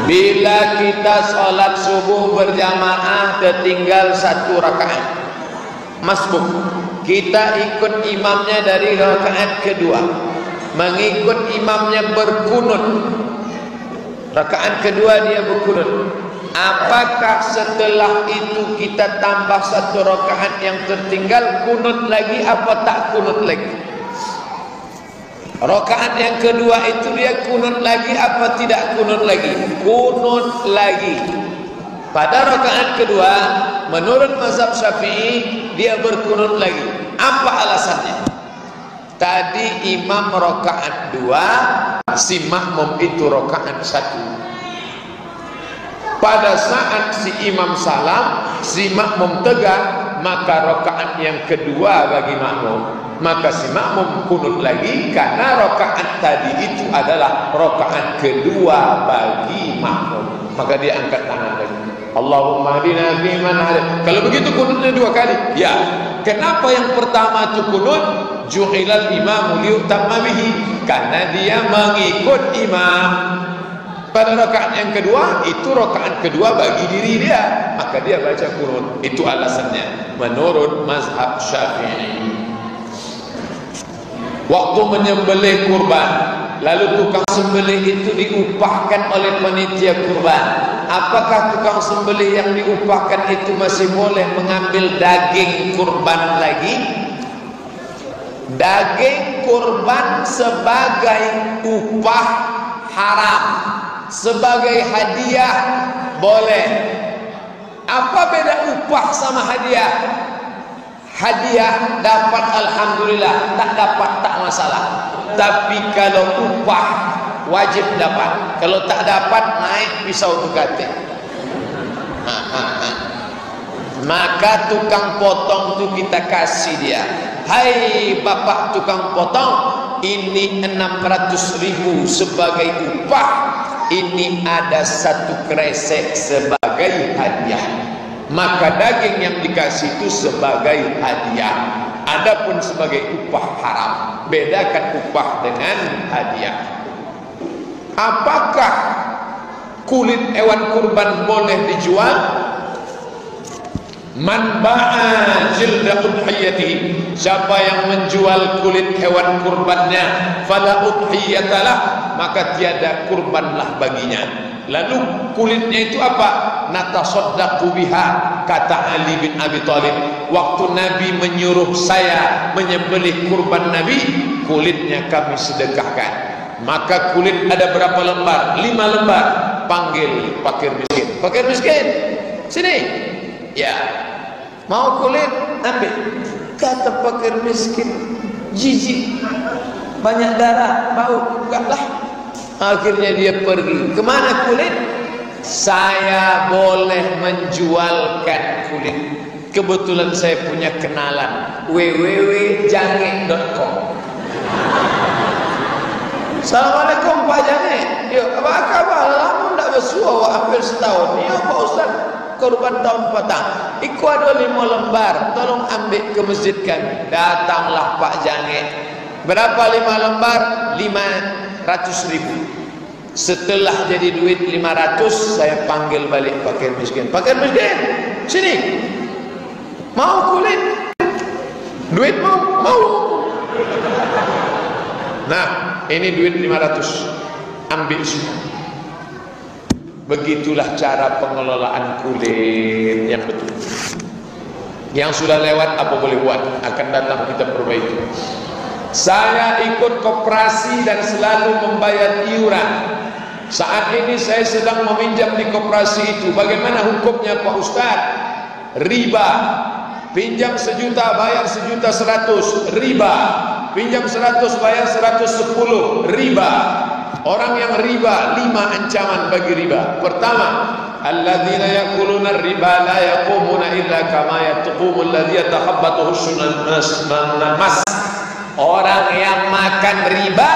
Bila kita sholat subuh berjamaah tertinggal 1 rakaat, masbuk, kita ikut imamnya dari rakaat kedua, mengikut imamnya berkunut, rakaat kedua dia berkunut. Apakah setelah itu kita tambah 1 rakaat yang tertinggal kunut lagi apa tak kunut lagi? Rakaat yang kedua itu dia kunut lagi apa tidak kunut lagi? Kunut lagi. Pada rakaat kedua menurut mazhab Syafi'i dia berkunut lagi. Apa alasannya? Tadi imam rakaat 2, si makmum itu rakaat 1. Pada saat si imam salam, si makmum tegak, maka rakaat yang kedua bagi makmum, maka si makmum kunut lagi karena rakaat tadi itu adalah rakaat kedua bagi makmum. Maka dia angkat tangan lagi, Allahumma hadina fiman hadait. Kalau begitu kunutnya 2 kali. Ya. Kenapa yang pertama itu kunut? Ju'ilal imamu liyutamma bihi, karena dia mengikut imam. Pada rakaat yang kedua itu rakaat kedua bagi diri dia, maka dia baca kunut. Itu alasannya menurut mazhab Syafi'i. Waktu menyembelih kurban, lalu tukang sembelih itu diupahkan oleh panitia kurban. Apakah tukang sembelih yang diupahkan itu masih boleh mengambil daging kurban lagi? Daging kurban sebagai upah haram, sebagai hadiah boleh. Apa beda upah sama hadiah? Hadiah dapat alhamdulillah, tak dapat tak masalah. Tapi kalau upah wajib dapat. Kalau tak dapat naik pisau tukate. Maka tukang potong tu kita kasih dia, hai bapak tukang potong, ini 600.000 sebagai upah, ini ada 1 kresek sebagai hadiah. Maka daging yang dikasih itu sebagai hadiah. Adapun sebagai upah haram. Bedakan upah dengan hadiah. Apakah kulit hewan kurban boleh dijual? Man ba'a jilda udhiyatihi, siapa yang menjual kulit hewan kurbannya, fala udhiyatalah, maka tiada kurbanlah baginya. Lalu kulitnya itu apa? Natasaddaqu biha, kata Ali bin Abi Thalib. Waktu Nabi menyuruh saya menyembelih kurban Nabi, kulitnya kami sedekahkan. Maka kulit ada berapa lembar? 5 lembar. Panggil fakir miskin. Fakir miskin, sini. Ya, mau kulit ambil. Kata fakir miskin, jijik, banyak darah, bau, enggaklah. Akhirnya dia pergi. Kemana kulit? Saya boleh menjualkan kulit. Kebetulan saya punya kenalan, www.jange.com. Assalamualaikum Pak Jange. Yuk, apa kabar? Lama tak bersuah, hampir setahun. Ya Pak Ustaz, korban tahun petang. Iku ada 5 lembar, tolong ambil ke masjid kami. Datanglah Pak Jange. Berapa 5 lembar? 500.000. Setelah jadi duit 500, saya panggil balik fakir miskin. Fakir miskin, sini. Mau kulit? Duit mau? Mau. Nah, ini duit 500. Ambil semua. Begitulah cara pengelolaan kulit yang betul. Yang sudah lewat apa boleh buat, akan datang kita perbaiki. Saya ikut koperasi dan selalu membayar iuran. Saat ini saya sedang meminjam di koperasi itu. Bagaimana hukumnya Pak Ustaz? Riba. Pinjam 1 juta bayar 1.100.000, riba. Pinjam 100 bayar 110, riba. Orang yang riba, 5 ancaman bagi riba. Pertama, alladzina yakuluna riba la yaqumuna illa kama yaqumu alladzi yatakhabbathu syaitanun mas. Orang yang makan riba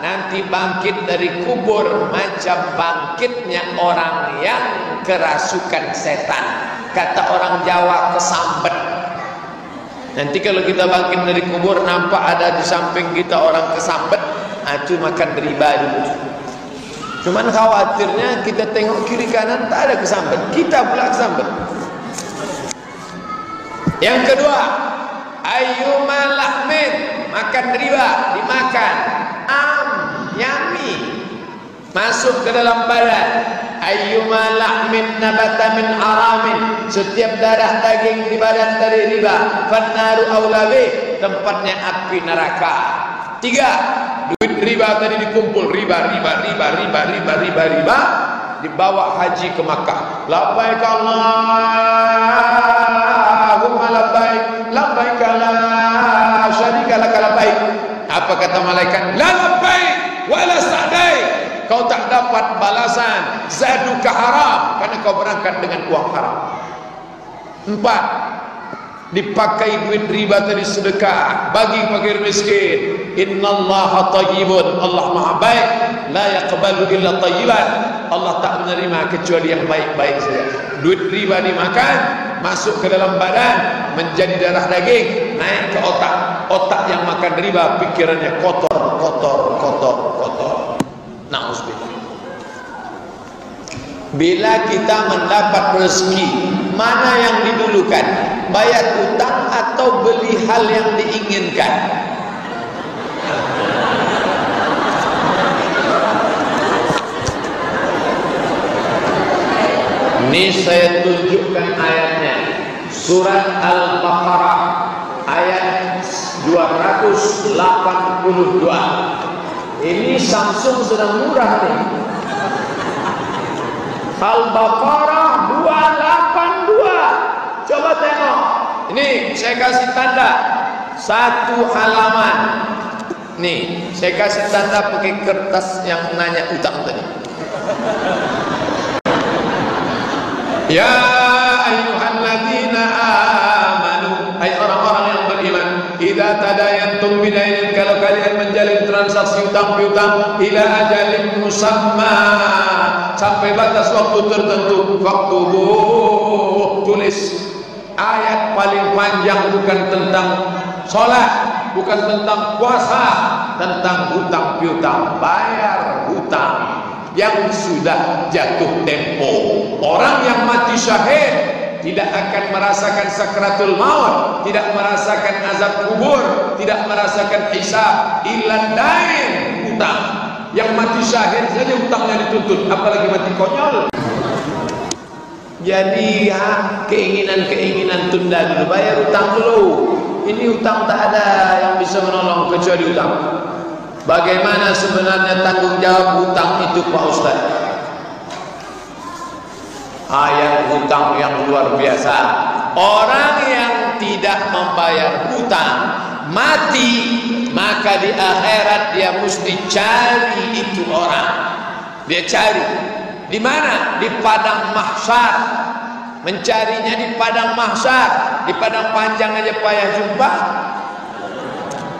nanti bangkit dari kubur macam bangkitnya orang yang kerasukan setan. Kata orang Jawa, kesambet. Nanti kalau kita bangkit dari kubur nampak ada di samping kita orang kesambet, itu makan riba dulu. Cuman khawatirnya kita tengok kiri kanan tak ada kesambet, kita pula kesambet. Yang kedua, ayyuma lahmin, makan riba, dimakan, yummy, masuk ke dalam badan. Ayyuma lahmin nabata min aramin, setiap darah daging di badan dari riba, fannaru aulabi, tempatnya api neraka. Tiga, duit riba tadi dikumpul, riba, dibawa haji ke Makkah. Labbaik Allahumma labbaik, labbaik la syarika lak labbaik. Apa kata malaikat? La labbaik wa la sa'daik. Kau tak dapat balasan, zaduka haram, karena kau berangkat dengan uang haram. Empat, dipakai duit riba tadi sedekah, bagi fakir miskin. Innallaha thayyibun, Allah maha baik, la yaqbalu illa thayyiban, Allah tak menerima kecuali yang baik-baik saja. Duit riba dimakan, masuk ke dalam badan, menjadi darah daging, naik ke otak. Otak yang makan riba, pikirannya kotor. Na'udzubillah. Bila kita mendapat rezeki, mana yang didulukan? Bayar utang atau beli hal yang diinginkan? Ini saya tunjukkan ayatnya. Surat Al-Baqarah ayat 282. Ini Samsung sedang murah nih. Al-Baqarah 282. Coba tengok. Ini saya kasih tanda satu halaman. Nih, saya kasih tanda pakai kertas yang nanya utang tadi. Ya ayyuhalladzina amanu, hai orang-orang yang beriman, idza tadayantum bidainin, kalau kalian menjalin transaksi utang piutang, ila ajalin musamma, sampai batas waktu tertentu, faktubu, tulis. Ayat paling panjang bukan tentang sholat, bukan tentang puasa, tentang hutang piutang, bayar hutang yang sudah jatuh tempo. Orang yang mati syahid tidak akan merasakan sakratul maut, tidak merasakan azab kubur, tidak merasakan hisab, illa dain, hutang. Yang mati syahid saja hutangnya dituntut, apalagi mati konyol. Jadi ya, keinginan tunda dulu, bayar hutang dulu. Ini hutang tak ada yang bisa menolong kecuali hutang. Bagaimana sebenarnya tanggung jawab hutang itu, Pak Ustaz? Ayat hutang yang luar biasa. Orang yang tidak membayar hutang mati, maka di akhirat dia mesti cari itu orang. Dia cari di mana? Di padang mahsyar. Mencarinya di padang mahsyar. Di padang panjang aja payah jumpa,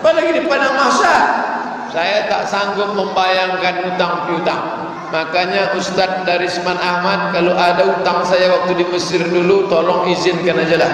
apalagi di padang mahsyar. Saya tak sanggup membayangkan hutang piutang. Makanya Ustadz Darisman Ahmad, kalau ada hutang saya waktu di Mesir dulu, tolong izinkan aja lah.